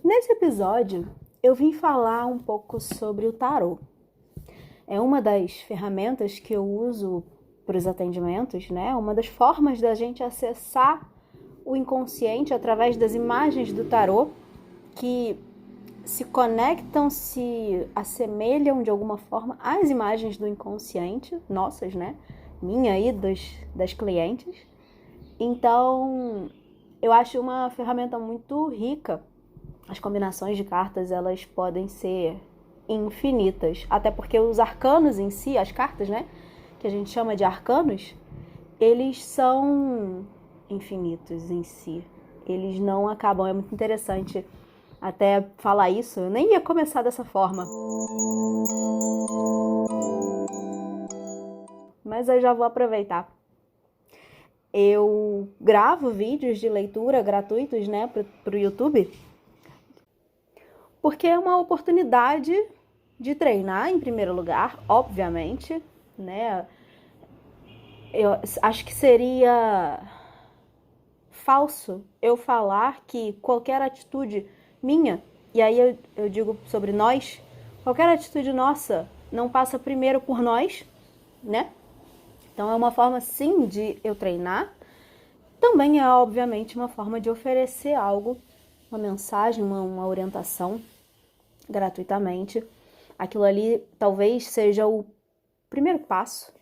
Nesse episódio, eu vim falar um pouco sobre o tarô. É uma das ferramentas que eu uso para os atendimentos, né? Uma das formas da gente acessar o inconsciente através das imagens do tarô que se conectam, se assemelham de alguma forma às imagens do inconsciente, nossas, né? Minha e das clientes. Então, eu acho uma ferramenta muito rica. As combinações de cartas, elas podem ser infinitas, até porque os arcanos em si, as cartas, né, que a gente chama de arcanos, eles são infinitos em si. Eles não acabam, é muito interessante até falar isso. Eu nem ia começar dessa forma, mas eu já vou aproveitar. Eu gravo vídeos de leitura gratuitos, né, pro YouTube, porque é uma oportunidade de treinar em primeiro lugar, obviamente, né? Eu acho que seria falso eu falar que qualquer atitude minha, e aí eu digo sobre nós, qualquer atitude nossa não passa primeiro por nós, né? Então é uma forma sim de eu treinar, também é obviamente uma forma de oferecer algo, uma mensagem, uma orientação gratuitamente. Aquilo ali talvez seja o primeiro passo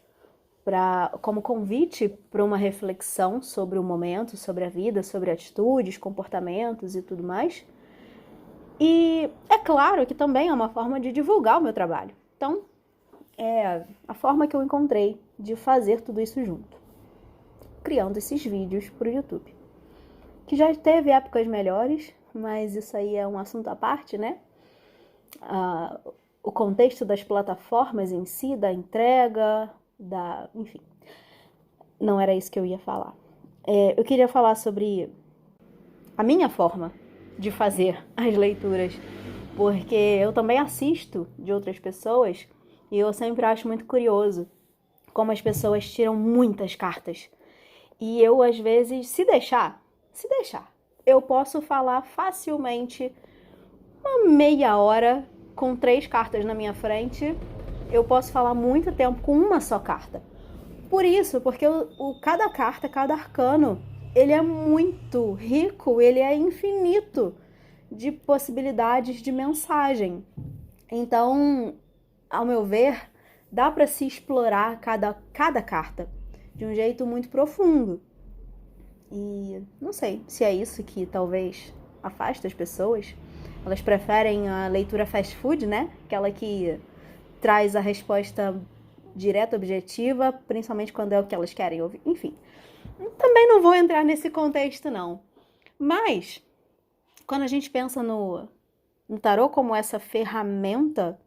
como convite para uma reflexão sobre o momento, sobre a vida, sobre atitudes, comportamentos e tudo mais. E é claro que também é uma forma de divulgar o meu trabalho. Então, é a forma que eu encontrei de fazer tudo isso junto, criando esses vídeos para o YouTube. Que já teve épocas melhores, mas isso aí é um assunto à parte, né? O contexto das plataformas em si, da entrega, enfim, não era isso que eu ia falar. Eu queria falar sobre a minha forma de fazer as leituras, porque eu também assisto de outras pessoas e eu sempre acho muito curioso como as pessoas tiram muitas cartas. E eu, às vezes, se deixar, eu posso falar facilmente uma meia hora com 3 cartas na minha frente. Eu posso falar muito tempo com uma só carta. Por isso, porque cada carta, cada arcano, ele é muito rico, ele é infinito de possibilidades de mensagem. Então, ao meu ver, dá para se explorar cada carta de um jeito muito profundo. E não sei se é isso que talvez afasta as pessoas. Elas preferem a leitura fast food, né? Aquela que traz a resposta direta, objetiva, principalmente quando é o que elas querem ouvir. Enfim, também não vou entrar nesse contexto, não. Mas, quando a gente pensa no tarô como essa ferramenta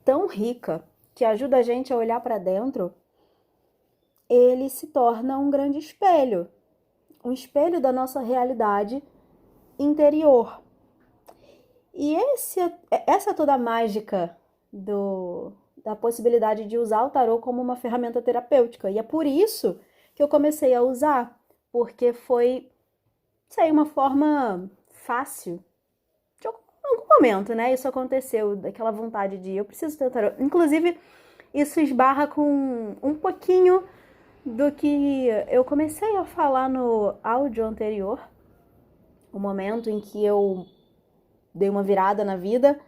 tão rica, que ajuda a gente a olhar para dentro, ele se torna um grande espelho. Um espelho da nossa realidade interior. E essa é toda a mágica da possibilidade de usar o tarô como uma ferramenta terapêutica. E é por isso que eu comecei a usar, porque foi, sei, uma forma fácil. De algum momento, né? Isso aconteceu, daquela vontade de eu preciso ter o tarô. Inclusive, isso esbarra com um pouquinho do que eu comecei a falar no áudio anterior, o momento em que eu dei uma virada na vida,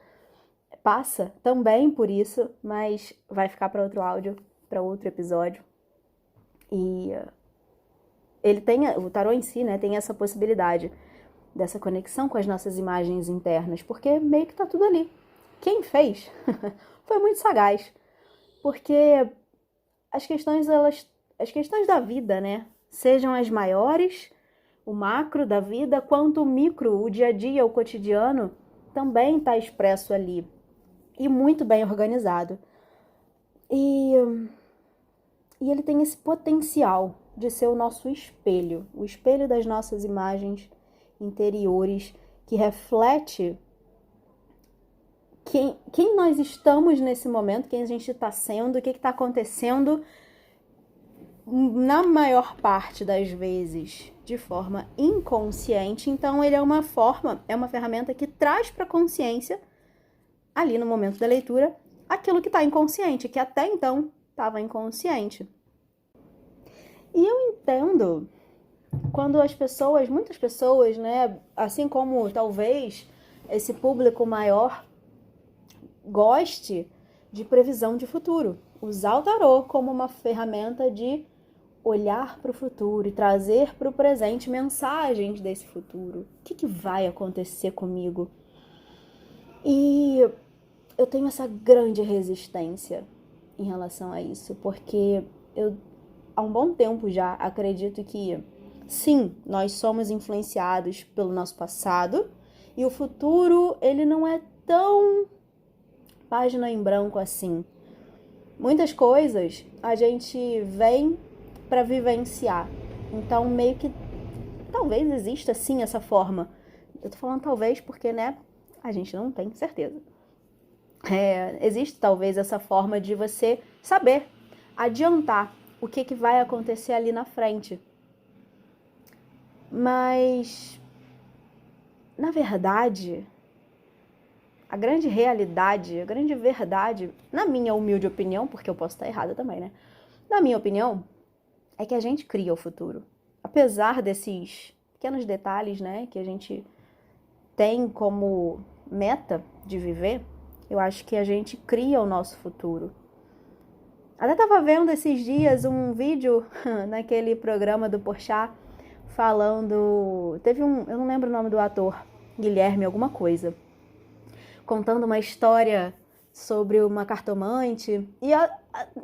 passa também por isso, mas vai ficar para outro áudio, para outro episódio. E o tarô em si, né, tem essa possibilidade dessa conexão com as nossas imagens internas, porque meio que tá tudo ali. Quem fez foi muito sagaz, porque as questões da vida, né, sejam as maiores, o macro da vida, quanto o micro, o dia a dia, o cotidiano, também está expresso ali e muito bem organizado. E ele tem esse potencial de ser o nosso espelho, o espelho das nossas imagens interiores, que reflete quem nós estamos nesse momento, quem a gente está sendo, o que está acontecendo na maior parte das vezes de forma inconsciente, então ele é uma ferramenta que traz para a consciência, ali no momento da leitura, aquilo que está inconsciente, que até então estava inconsciente. E eu entendo quando muitas pessoas, né, assim como talvez esse público maior goste de previsão de futuro, usar o tarô como uma ferramenta de olhar para o futuro e trazer para o presente mensagens desse futuro. O que vai acontecer comigo? E eu tenho essa grande resistência em relação a isso, porque eu, há um bom tempo já, acredito que, sim, nós somos influenciados pelo nosso passado, e o futuro, ele não é tão página em branco assim. Muitas coisas a gente vem para vivenciar. Então, meio que talvez exista sim essa forma. Eu tô falando talvez porque, né, a gente não tem certeza. Existe talvez essa forma de você saber, adiantar o que vai acontecer ali na frente. Mas, na verdade, a grande realidade, a grande verdade, na minha humilde opinião, porque eu posso estar errada também, né? Na minha opinião, é que a gente cria o futuro. Apesar desses pequenos detalhes, né, que a gente tem como meta de viver, eu acho que a gente cria o nosso futuro. Até estava vendo esses dias um vídeo naquele programa do Porchat falando... eu não lembro o nome do ator, Guilherme alguma coisa, contando uma história sobre uma cartomante. E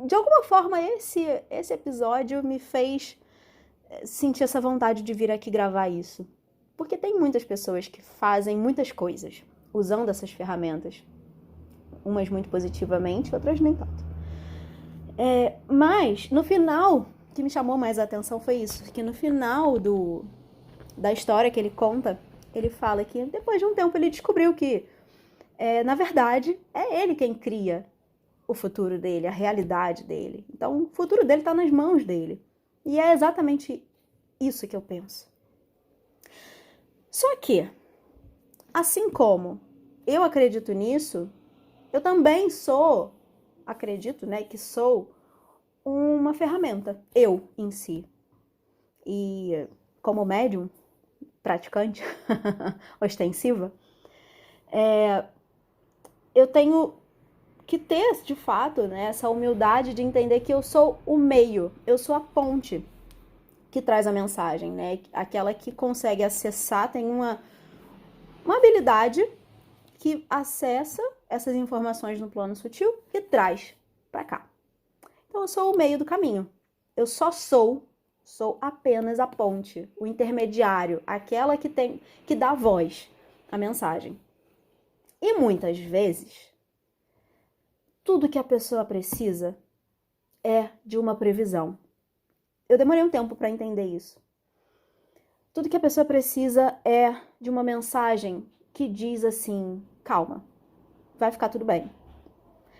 de alguma forma esse episódio me fez sentir essa vontade de vir aqui gravar isso. Porque tem muitas pessoas que fazem muitas coisas usando essas ferramentas. Umas muito positivamente, outras nem tanto. Mas, no final, o que me chamou mais a atenção foi isso. Que no final da história que ele conta, ele fala que depois de um tempo ele descobriu que, na verdade, é ele quem cria o futuro dele, a realidade dele. Então, o futuro dele está nas mãos dele. E é exatamente isso que eu penso. Só que, assim como eu acredito nisso, eu também acredito, né, que sou uma ferramenta, eu em si. E como médium, praticante, ostensiva, eu tenho que ter, de fato, né, essa humildade de entender que eu sou o meio, eu sou a ponte que traz a mensagem, né? Aquela que consegue acessar, tem uma habilidade que acessa essas informações no plano sutil e traz para cá. Então eu sou o meio do caminho. Eu só sou apenas a ponte, o intermediário, aquela que dá voz à mensagem. E muitas vezes, tudo que a pessoa precisa é de uma previsão. Eu demorei um tempo para entender isso. Tudo que a pessoa precisa é de uma mensagem que diz assim, calma, vai ficar tudo bem.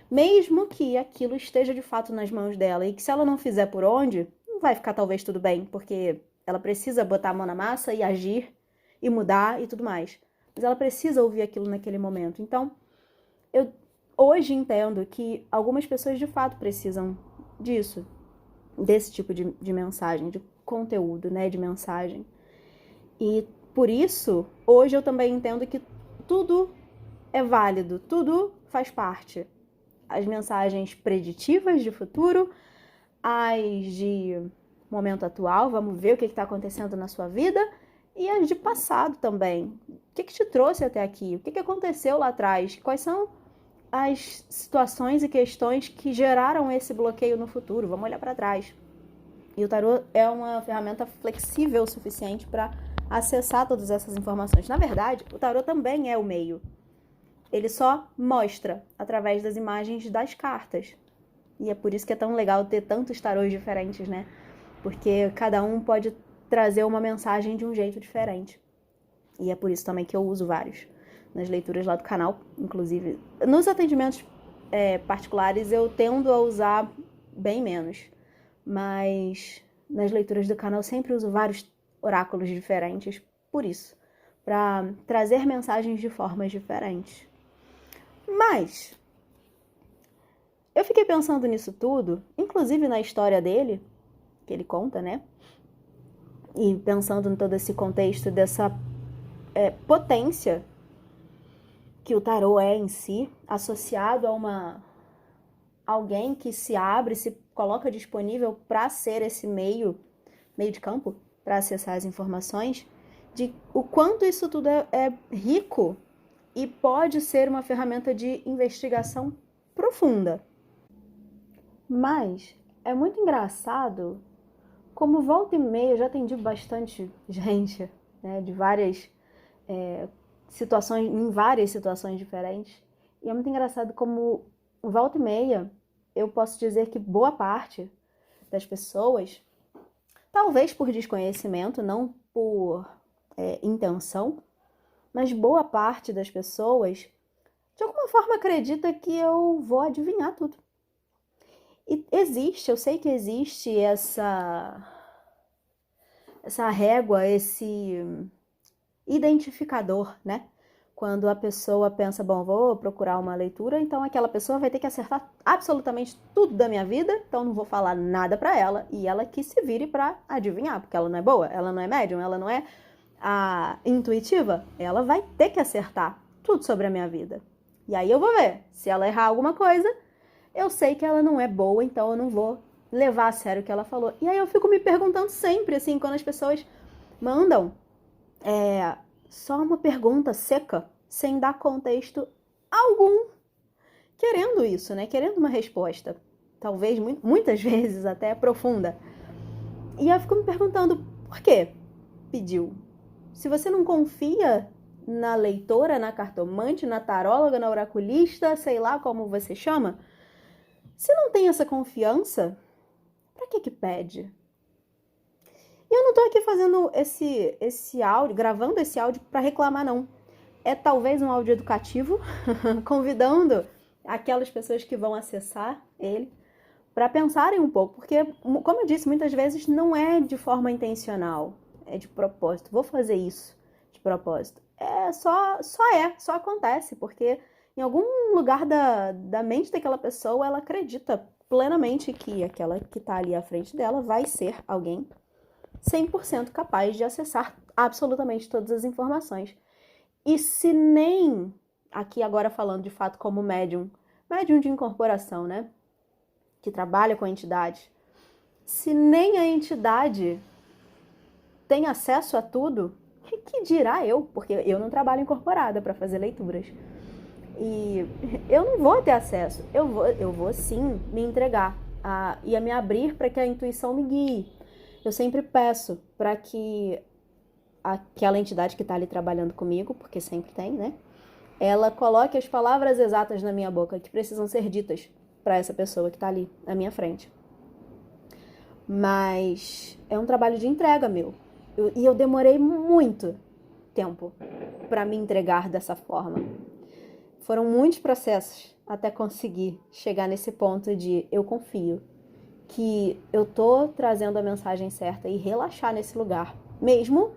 Mesmo que aquilo esteja de fato nas mãos dela e que se ela não fizer por onde, não vai ficar talvez tudo bem, porque ela precisa botar a mão na massa e agir e mudar e tudo mais. Mas ela precisa ouvir aquilo naquele momento. Então, eu hoje entendo que algumas pessoas de fato precisam disso, desse tipo de mensagem, de conteúdo, né, de mensagem. E por isso, hoje eu também entendo que tudo é válido, tudo faz parte. As mensagens preditivas de futuro, as de momento atual, vamos ver o que está acontecendo na sua vida, e as de passado também. O que te trouxe até aqui? O que aconteceu lá atrás? Quais são as situações e questões que geraram esse bloqueio no futuro? Vamos olhar para trás. E o tarô é uma ferramenta flexível o suficiente para acessar todas essas informações. Na verdade, o tarô também é o meio. Ele só mostra através das imagens das cartas. E é por isso que é tão legal ter tantos tarôs diferentes, né? Porque cada um pode trazer uma mensagem de um jeito diferente. E é por isso também que eu uso vários. Nas leituras lá do canal, inclusive. Nos atendimentos particulares eu tendo a usar bem menos. Mas nas leituras do canal eu sempre uso vários oráculos diferentes por isso, para trazer mensagens de formas diferentes. Mas eu fiquei pensando nisso tudo, inclusive na história dele, que ele conta, né? E pensando em todo esse contexto dessa potência que o tarô é em si, associado a alguém que se abre, se coloca disponível para ser esse meio de campo, para acessar as informações, de o quanto isso tudo é rico e pode ser uma ferramenta de investigação profunda. Mas é muito engraçado como volta e meia eu já atendi bastante gente, né, de várias situações, em várias situações diferentes. E é muito engraçado como volta e meia eu posso dizer que boa parte das pessoas, talvez por desconhecimento, não por intenção, mas boa parte das pessoas de alguma forma acredita que eu vou adivinhar tudo. E existe, eu sei que existe essa régua, esse identificador, né? Quando a pessoa pensa, bom, vou procurar uma leitura, então aquela pessoa vai ter que acertar absolutamente tudo da minha vida, então não vou falar nada pra ela, e ela que se vire pra adivinhar, porque ela não é boa, ela não é médium, ela não é intuitiva, ela vai ter que acertar tudo sobre a minha vida. E aí eu vou ver, se ela errar alguma coisa, eu sei que ela não é boa, então eu não vou levar a sério o que ela falou. E aí eu fico me perguntando sempre, assim, quando as pessoas mandam só uma pergunta seca, sem dar contexto algum, querendo isso, né? Querendo uma resposta, talvez muitas vezes até profunda. E eu fico me perguntando, por que pediu? Se você não confia na leitora, na cartomante, na taróloga, na oraculista, sei lá como você chama, se não tem essa confiança, pra que pede? E eu não tô aqui fazendo esse áudio, gravando esse áudio para reclamar, não. É talvez um áudio educativo, convidando aquelas pessoas que vão acessar ele para pensarem um pouco, porque, como eu disse, muitas vezes não é de forma intencional, é de propósito. Vou fazer isso de propósito. Só acontece, porque em algum lugar da mente daquela pessoa, ela acredita plenamente que aquela que está ali à frente dela vai ser alguém 100% capaz de acessar absolutamente todas as informações. E se nem, aqui agora falando de fato como médium de incorporação, né? Que trabalha com a entidade, se nem a entidade tem acesso a tudo, que dirá eu? Porque eu não trabalho incorporada para fazer leituras. E eu não vou ter acesso. Eu vou sim me entregar e a me abrir para que a intuição me guie. Eu sempre peço para que aquela entidade que está ali trabalhando comigo, porque sempre tem, né? Ela coloque as palavras exatas na minha boca que precisam ser ditas para essa pessoa que está ali na minha frente. Mas é um trabalho de entrega meu. E eu demorei muito tempo para me entregar dessa forma. Foram muitos processos até conseguir chegar nesse ponto de eu confio que eu tô trazendo a mensagem certa e relaxar nesse lugar. Mesmo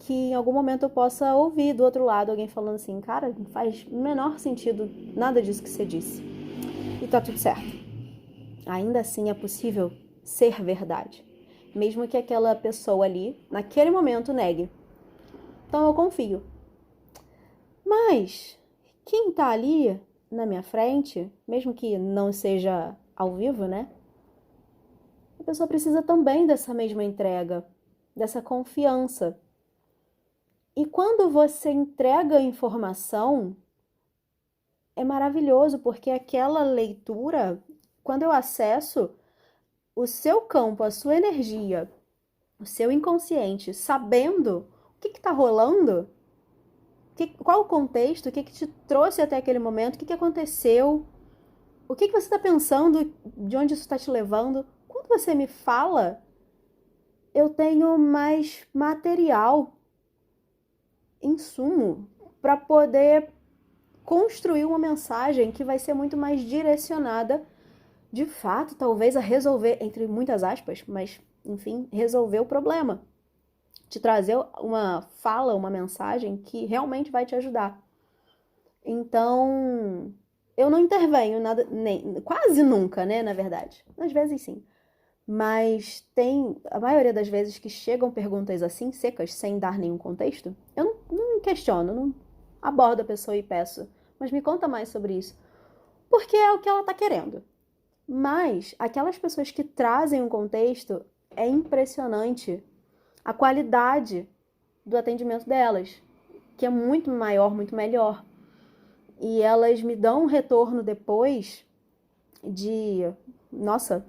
que em algum momento eu possa ouvir do outro lado alguém falando assim, cara, não faz o menor sentido nada disso que você disse. E tá tudo certo. Ainda assim é possível ser verdade. Mesmo que aquela pessoa ali, naquele momento, negue. Então eu confio. Mas quem tá ali na minha frente, mesmo que não seja ao vivo, né? A pessoa precisa também dessa mesma entrega, dessa confiança. E quando você entrega a informação, é maravilhoso, porque aquela leitura, quando eu acesso o seu campo, a sua energia, o seu inconsciente, sabendo o que está rolando, qual o contexto, o que te trouxe até aquele momento, o que aconteceu, o que você está pensando, de onde isso está te levando. Quando você me fala, eu tenho mais material, insumo, para poder construir uma mensagem que vai ser muito mais direcionada, de fato, talvez a resolver, entre muitas aspas, mas, enfim, resolver o problema. te trazer uma fala, uma mensagem que realmente vai te ajudar. Então, eu não intervenho nada, quase nunca, né, na verdade. Às vezes sim. Mas tem, a maioria das vezes que chegam perguntas assim, secas, sem dar nenhum contexto, eu não questiono, não abordo a pessoa e peço, mas me conta mais sobre isso. Porque é o que ela tá querendo. Mas aquelas pessoas que trazem um contexto, é impressionante a qualidade do atendimento delas, que é muito maior, muito melhor. E elas me dão um retorno depois de, nossa,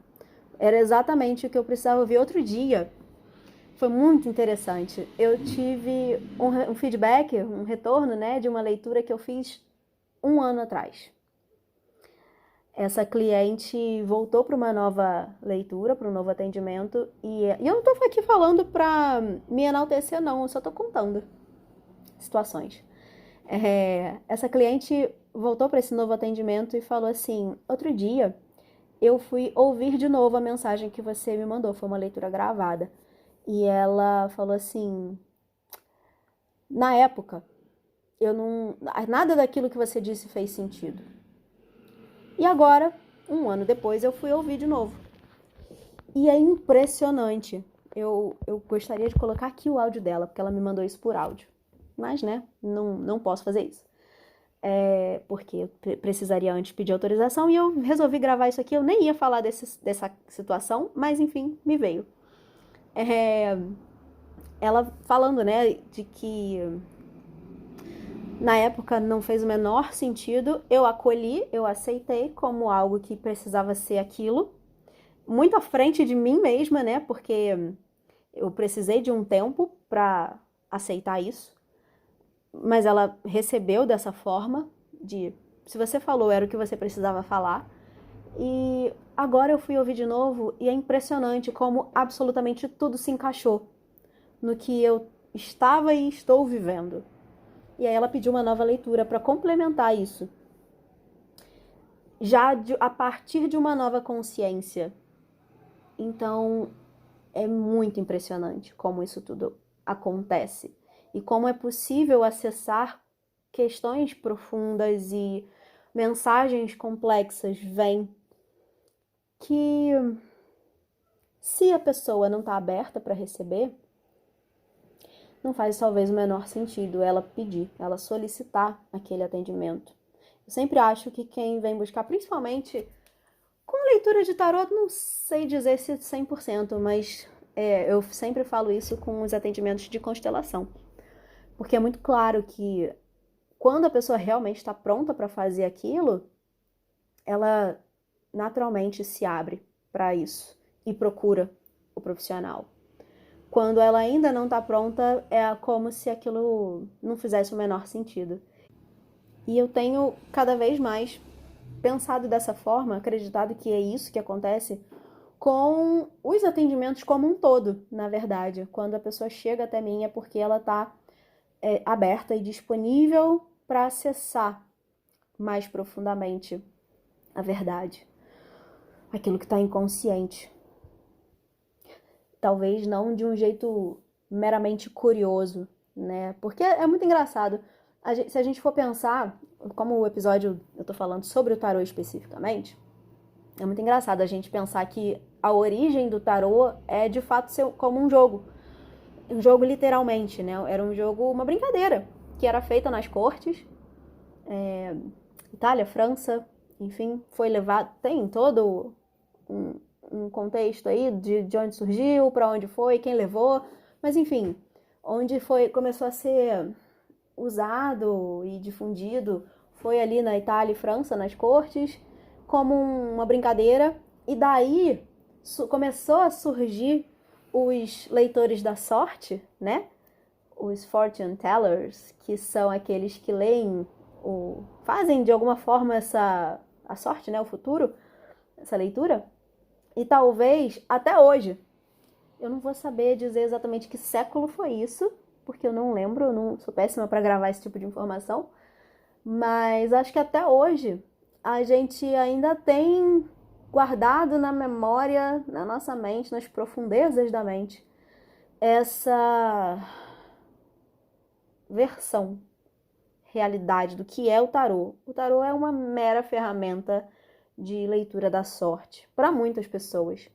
era exatamente o que eu precisava ouvir outro dia. Foi muito interessante. Eu tive um feedback, um retorno, né, de uma leitura que eu fiz 1 ano atrás. Essa cliente voltou para uma nova leitura, para um novo atendimento, e eu não estou aqui falando para me enaltecer, não, eu só estou contando situações. Essa cliente voltou para esse novo atendimento e falou assim: outro dia eu fui ouvir de novo a mensagem que você me mandou, foi uma leitura gravada. E ela falou assim: na época, eu não, nada daquilo que você disse fez sentido. E agora, 1 ano depois, eu fui ouvir de novo. E é impressionante. Eu gostaria de colocar aqui o áudio dela, porque ela me mandou isso por áudio. Mas, né, não posso fazer isso. Porque eu precisaria antes pedir autorização e eu resolvi gravar isso aqui. Eu nem ia falar dessa situação, mas enfim, me veio. Ela falando, né, de que na época não fez o menor sentido, eu acolhi, eu aceitei como algo que precisava ser aquilo, muito à frente de mim mesma, né, porque eu precisei de um tempo para aceitar isso, mas ela recebeu dessa forma, de se você falou era o que você precisava falar, e agora eu fui ouvir de novo e é impressionante como absolutamente tudo se encaixou no que eu estava e estou vivendo. E aí ela pediu uma nova leitura para complementar isso. Já a partir de uma nova consciência. Então, é muito impressionante como isso tudo acontece. E como é possível acessar questões profundas e mensagens complexas vêm que, se a pessoa não está aberta para receber, não faz talvez o menor sentido ela pedir, ela solicitar aquele atendimento. Eu sempre acho que quem vem buscar, principalmente com leitura de tarot, não sei dizer se 100%, mas eu sempre falo isso com os atendimentos de constelação. Porque é muito claro que quando a pessoa realmente está pronta para fazer aquilo, ela naturalmente se abre para isso e procura o profissional. Quando ela ainda não está pronta, é como se aquilo não fizesse o menor sentido. E eu tenho cada vez mais pensado dessa forma, acreditado que é isso que acontece com os atendimentos como um todo, na verdade. Quando a pessoa chega até mim é porque ela está aberta e disponível para acessar mais profundamente a verdade, aquilo que está inconsciente. Talvez não de um jeito meramente curioso, né? Porque é muito engraçado. Se a gente for pensar, como o episódio eu tô falando sobre o tarô especificamente, é muito engraçado a gente pensar que a origem do tarô é de fato ser como um jogo literalmente, né? Era um jogo, uma brincadeira, que era feita nas cortes, Itália, França, enfim, foi levado, tem todo um contexto aí de onde surgiu, para onde foi, quem levou, mas enfim, onde começou a ser usado e difundido foi ali na Itália e França, nas cortes, como uma brincadeira, e daí começou a surgir os leitores da sorte, né? Os fortune tellers, que são aqueles que leem, fazem de alguma forma a sorte, né? O futuro, essa leitura. E talvez até hoje, eu não vou saber dizer exatamente que século foi isso, porque eu não lembro, eu não sou péssima para gravar esse tipo de informação, mas acho que até hoje a gente ainda tem guardado na memória, na nossa mente, nas profundezas da mente, essa versão, realidade do que é o tarô. O tarô é uma mera ferramenta de leitura da sorte para muitas pessoas.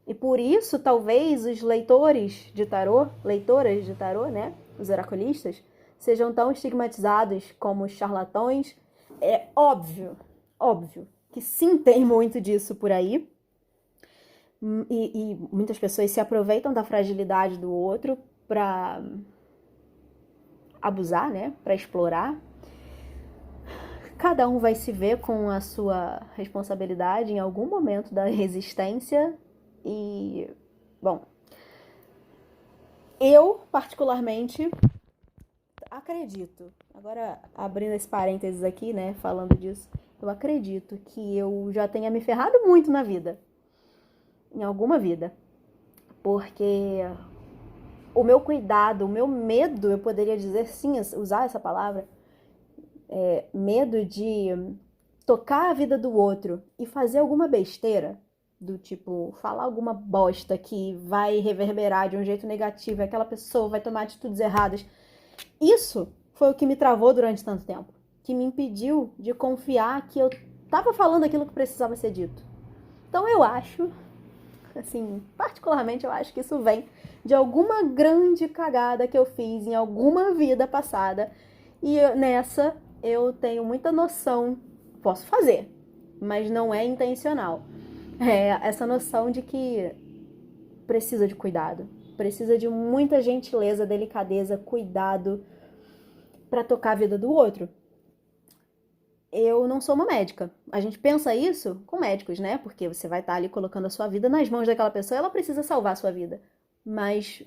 E por isso, talvez os leitores de tarô, leitoras de tarô, né, os oraculistas, sejam tão estigmatizados como charlatões. É óbvio que sim, tem muito disso por aí. E muitas pessoas se aproveitam da fragilidade do outro para abusar, né, para explorar. Cada um vai se ver com a sua responsabilidade em algum momento da existência e, bom, eu particularmente acredito, agora abrindo esse parênteses aqui, né, falando disso, eu acredito que eu já tenha me ferrado muito na vida, em alguma vida, porque o meu cuidado, o meu medo, eu poderia dizer sim, usar essa palavra, medo de tocar a vida do outro e fazer alguma besteira, do tipo, falar alguma bosta que vai reverberar de um jeito negativo, aquela pessoa vai tomar atitudes erradas. Isso foi o que me travou durante tanto tempo, que me impediu de confiar que eu tava falando aquilo que precisava ser dito. Então eu acho, assim, particularmente eu acho que isso vem de alguma grande cagada que eu fiz em alguma vida passada e nessa eu tenho muita noção, posso fazer, mas não é intencional. É essa noção de que precisa de cuidado, precisa de muita gentileza, delicadeza, cuidado para tocar a vida do outro. Eu não sou uma médica. A gente pensa isso com médicos, né? Porque você vai estar ali colocando a sua vida nas mãos daquela pessoa, ela precisa salvar a sua vida. Mas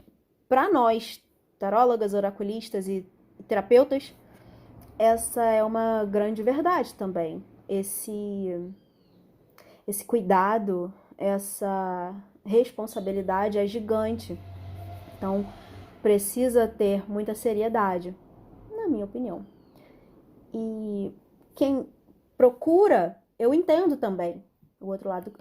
para nós, tarólogas, oraculistas e terapeutas, essa é uma grande verdade também. Esse cuidado, essa responsabilidade é gigante. Então, precisa ter muita seriedade, na minha opinião. E quem procura, eu entendo também. O outro lado,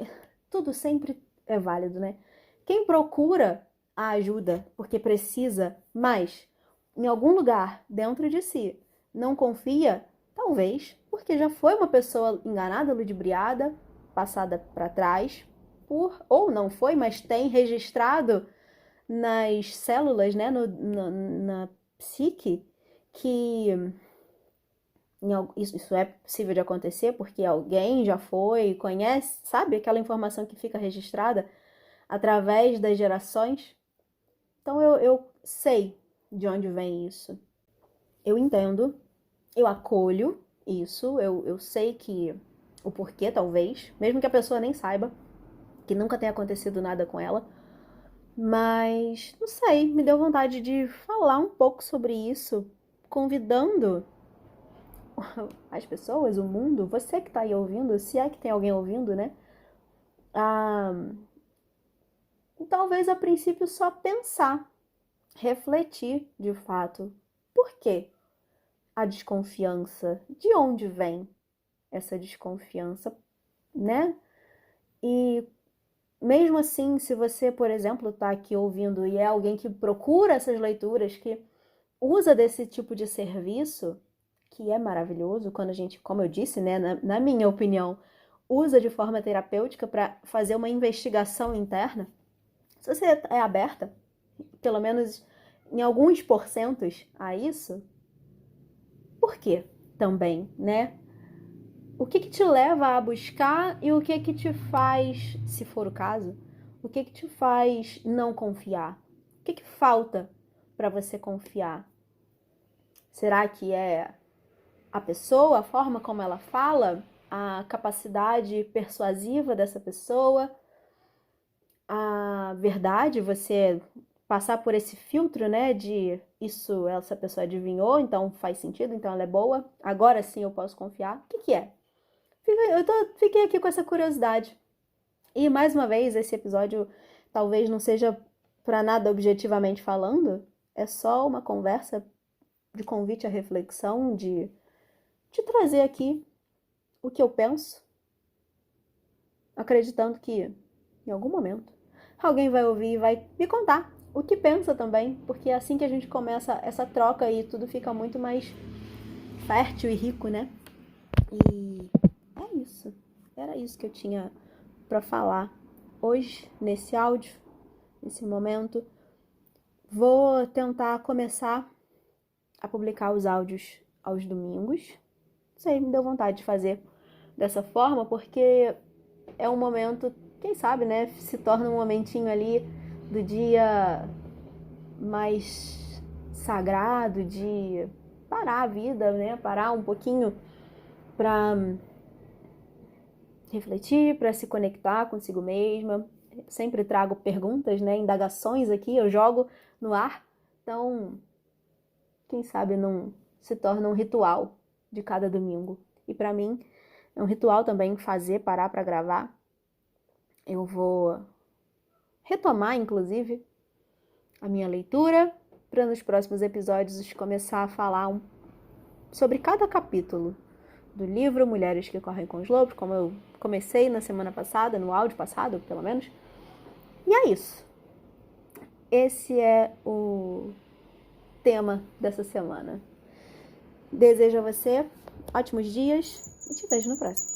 tudo sempre é válido, né? Quem procura a ajuda porque precisa, mas em algum lugar dentro de si não confia, talvez porque já foi uma pessoa enganada, ludibriada, passada para trás, ou não foi, mas tem registrado nas células, né, na psique, que isso é possível de acontecer porque alguém já foi, conhece, sabe aquela informação que fica registrada através das gerações? Então eu sei de onde vem isso. Eu entendo, eu acolho isso, eu sei que o porquê, talvez, mesmo que a pessoa nem saiba, que nunca tenha acontecido nada com ela, mas não sei, me deu vontade de falar um pouco sobre isso, convidando as pessoas, o mundo, você que tá aí ouvindo, se é que tem alguém ouvindo, né? Talvez a princípio só pensar, refletir de fato. Por que a desconfiança? De onde vem essa desconfiança, né? E mesmo assim, se você, por exemplo, tá aqui ouvindo e é alguém que procura essas leituras, que usa desse tipo de serviço, que é maravilhoso quando a gente, como eu disse, né, na minha opinião, usa de forma terapêutica para fazer uma investigação interna. Se você é aberta, pelo menos em alguns porcentos a isso, por quê também, né? O que te leva a buscar e o que te faz, se for o caso, o que te faz não confiar? O que falta para você confiar? Será que é a pessoa, a forma como ela fala, a capacidade persuasiva dessa pessoa, a verdade, você passar por esse filtro, né, de isso, essa pessoa adivinhou, então faz sentido, então ela é boa, agora sim eu posso confiar. O que é? Fiquei aqui com essa curiosidade. E mais uma vez, esse episódio talvez não seja para nada objetivamente falando, é só uma conversa de convite à reflexão, de trazer aqui o que eu penso, acreditando que em algum momento alguém vai ouvir e vai me contar o que pensa também, porque é assim que a gente começa essa troca e tudo fica muito mais fértil e rico, né? E é isso. Era isso que eu tinha para falar hoje nesse áudio, nesse momento. Vou tentar começar a publicar os áudios aos domingos. Não sei, me deu vontade de fazer dessa forma, porque é um momento, quem sabe, né? Se torna um momentinho ali do dia mais sagrado, de parar a vida, né? Parar um pouquinho para refletir, para se conectar consigo mesma. Sempre trago perguntas, né? Indagações aqui, eu jogo no ar. Então, quem sabe não se torna um ritual de cada domingo. E para mim é um ritual também parar para gravar. Eu vou retomar, inclusive, a minha leitura para nos próximos episódios começar a falar sobre cada capítulo do livro Mulheres que Correm com os Lobos, como eu comecei na semana passada, no áudio passado, pelo menos. E é isso. Esse é o tema dessa semana. Desejo a você ótimos dias e te vejo no próximo.